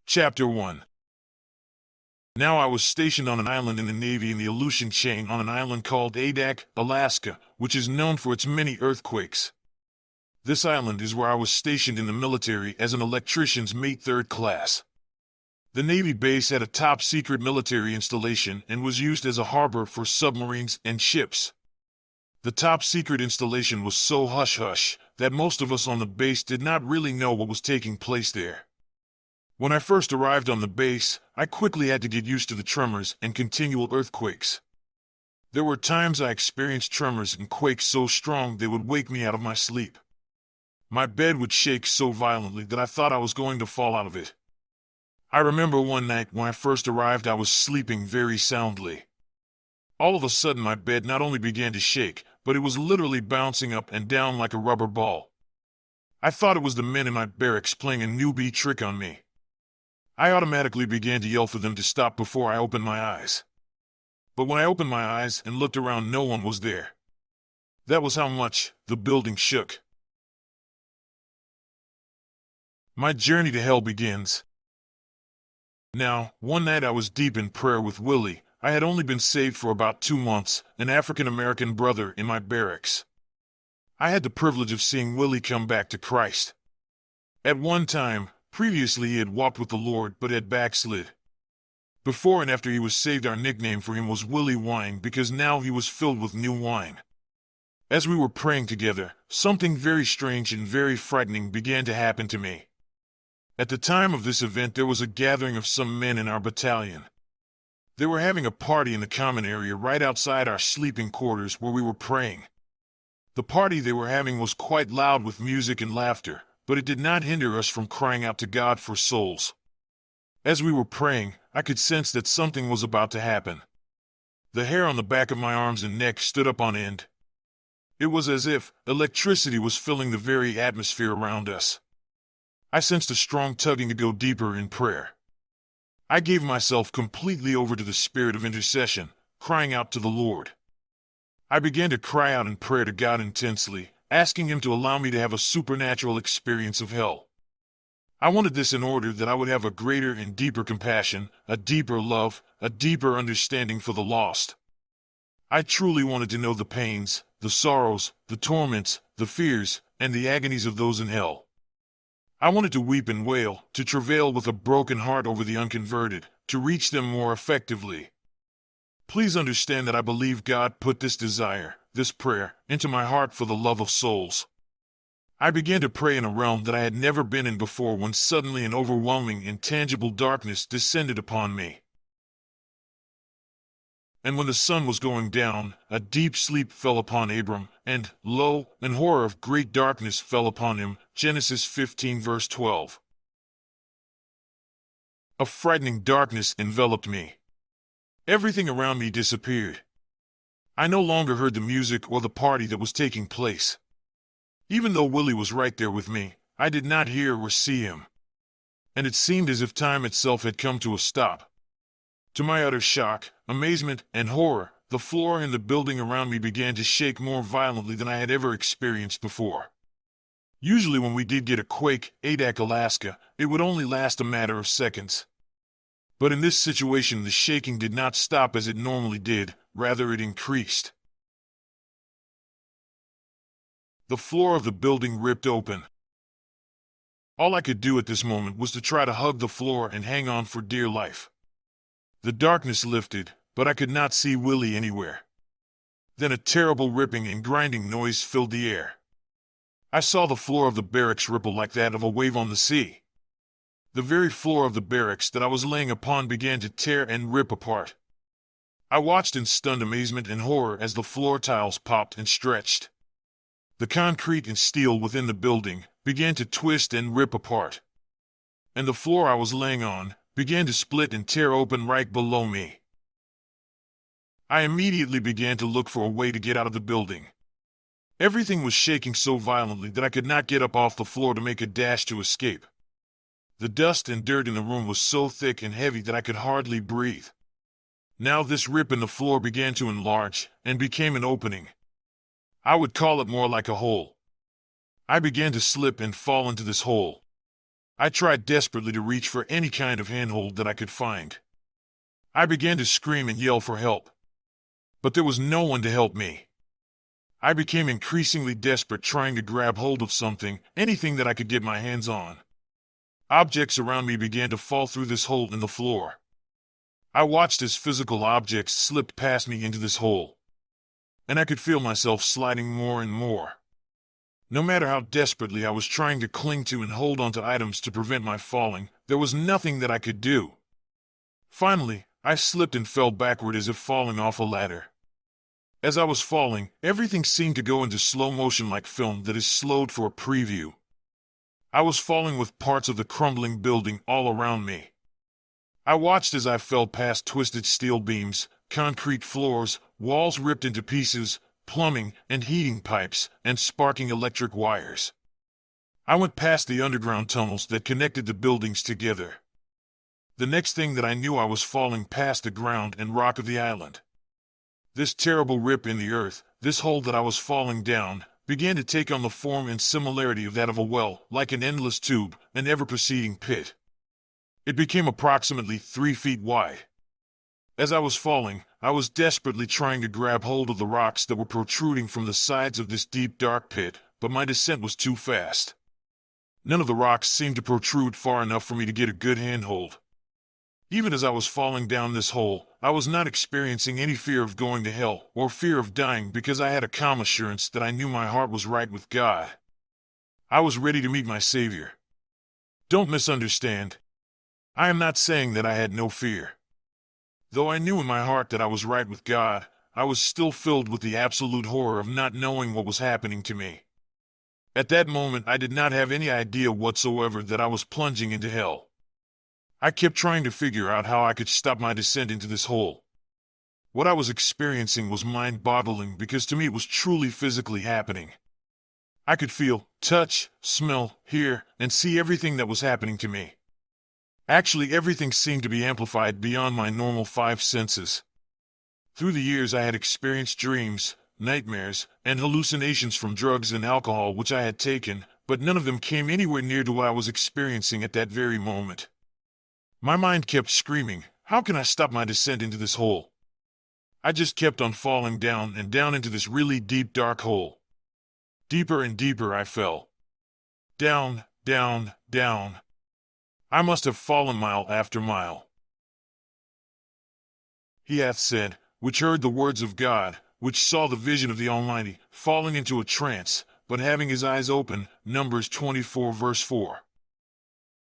Chapter 1. Now I was stationed on an island in the Navy in the Aleutian chain on an island called Adak, Alaska, which is known for its many earthquakes. This island is where I was stationed in the military as an electrician's mate 3rd class. The Navy base had a top-secret military installation and was used as a harbor for submarines and ships. The top-secret installation was so hush-hush that most of us on the base did not really know what was taking place there. When I first arrived on the base, I quickly had to get used to the tremors and continual earthquakes. There were times I experienced tremors and quakes so strong they would wake me out of my sleep. My bed would shake so violently that I thought I was going to fall out of it. I remember one night when I first arrived I was sleeping very soundly. All of a sudden my bed not only began to shake, but it was literally bouncing up and down like a rubber ball. I thought it was the men in my barracks playing a newbie trick on me. I automatically began to yell for them to stop before I opened my eyes. But when I opened my eyes and looked around, no one was there. That was how much the building shook. My journey to hell begins. Now, one night I was deep in prayer with Willie. I had only been saved for about 2 months, an African-American brother in my barracks. I had the privilege of seeing Willie come back to Christ. At one time, previously he had walked with the Lord but had backslid. Before and after he was saved, our nickname for him was Willie Wine because now he was filled with new wine. As we were praying together, something very strange and very frightening began to happen to me. At the time of this event there was a gathering of some men in our battalion. They were having a party in the common area right outside our sleeping quarters where we were praying. The party they were having was quite loud with music and laughter, but it did not hinder us from crying out to God for souls. As we were praying, I could sense that something was about to happen. The hair on the back of my arms and neck stood up on end. It was as if electricity was filling the very atmosphere around us. I sensed a strong tugging to go deeper in prayer. I gave myself completely over to the spirit of intercession, crying out to the Lord. I began to cry out in prayer to God intensely, asking Him to allow me to have a supernatural experience of hell. I wanted this in order that I would have a greater and deeper compassion, a deeper love, a deeper understanding for the lost. I truly wanted to know the pains, the sorrows, the torments, the fears, and the agonies of those in hell. I wanted to weep and wail, to travail with a broken heart over the unconverted, to reach them more effectively. Please understand that I believe God put this desire, this prayer, into my heart for the love of souls. I began to pray in a realm that I had never been in before when suddenly an overwhelming, intangible darkness descended upon me. And when the sun was going down, a deep sleep fell upon Abram, and, lo, an horror of great darkness fell upon him. Genesis 15 verse 12. A frightening darkness enveloped me. Everything around me disappeared. I no longer heard the music or the party that was taking place. Even though Willie was right there with me, I did not hear or see him. And it seemed as if time itself had come to a stop. To my utter shock, amazement, and horror, the floor in the building around me began to shake more violently than I had ever experienced before. Usually when we did get a quake, Adak, Alaska, it would only last a matter of seconds. But in this situation the shaking did not stop as it normally did, rather it increased. The floor of the building ripped open. All I could do at this moment was to try to hug the floor and hang on for dear life. The darkness lifted, but I could not see Willie anywhere. Then a terrible ripping and grinding noise filled the air. I saw the floor of the barracks ripple like that of a wave on the sea. The very floor of the barracks that I was laying upon began to tear and rip apart. I watched in stunned amazement and horror as the floor tiles popped and stretched. The concrete and steel within the building began to twist and rip apart. And the floor I was laying on began to split and tear open right below me. I immediately began to look for a way to get out of the building. Everything was shaking so violently that I could not get up off the floor to make a dash to escape. The dust and dirt in the room was so thick and heavy that I could hardly breathe. Now this rip in the floor began to enlarge and became an opening. I would call it more like a hole. I began to slip and fall into this hole. I tried desperately to reach for any kind of handhold that I could find. I began to scream and yell for help. But there was no one to help me. I became increasingly desperate, trying to grab hold of something, anything that I could get my hands on. Objects around me began to fall through this hole in the floor. I watched as physical objects slipped past me into this hole, and I could feel myself sliding more and more. No matter how desperately I was trying to cling to and hold onto items to prevent my falling, there was nothing that I could do. Finally, I slipped and fell backward as if falling off a ladder. As I was falling, everything seemed to go into slow motion like film that is slowed for a preview. I was falling with parts of the crumbling building all around me. I watched as I fell past twisted steel beams, concrete floors, walls ripped into pieces, plumbing and heating pipes, and sparking electric wires. I went past the underground tunnels that connected the buildings together. The next thing that I knew, I was falling past the ground and rock of the island. This terrible rip in the earth, this hole that I was falling down, began to take on the form and similarity of that of a well, like an endless tube, an ever-proceeding pit. It became approximately 3 feet wide. As I was falling, I was desperately trying to grab hold of the rocks that were protruding from the sides of this deep, dark pit, but my descent was too fast. None of the rocks seemed to protrude far enough for me to get a good handhold. Even as I was falling down this hole, I was not experiencing any fear of going to hell or fear of dying, because I had a calm assurance that I knew my heart was right with God. I was ready to meet my Savior. Don't misunderstand. I am not saying that I had no fear. Though I knew in my heart that I was right with God, I was still filled with the absolute horror of not knowing what was happening to me. At that moment, I did not have any idea whatsoever that I was plunging into hell. I kept trying to figure out how I could stop my descent into this hole. What I was experiencing was mind-boggling, because to me it was truly physically happening. I could feel, touch, smell, hear, and see everything that was happening to me. Actually, everything seemed to be amplified beyond my normal 5 senses. Through the years, I had experienced dreams, nightmares, and hallucinations from drugs and alcohol which I had taken, but none of them came anywhere near to what I was experiencing at that very moment. My mind kept screaming, how can I stop my descent into this hole? I just kept on falling down and down into this really deep, dark hole. Deeper and deeper I fell. Down, down, down. I must have fallen mile after mile. He hath said, which heard the words of God, which saw the vision of the Almighty, falling into a trance, but having his eyes open, Numbers 24 verse 4.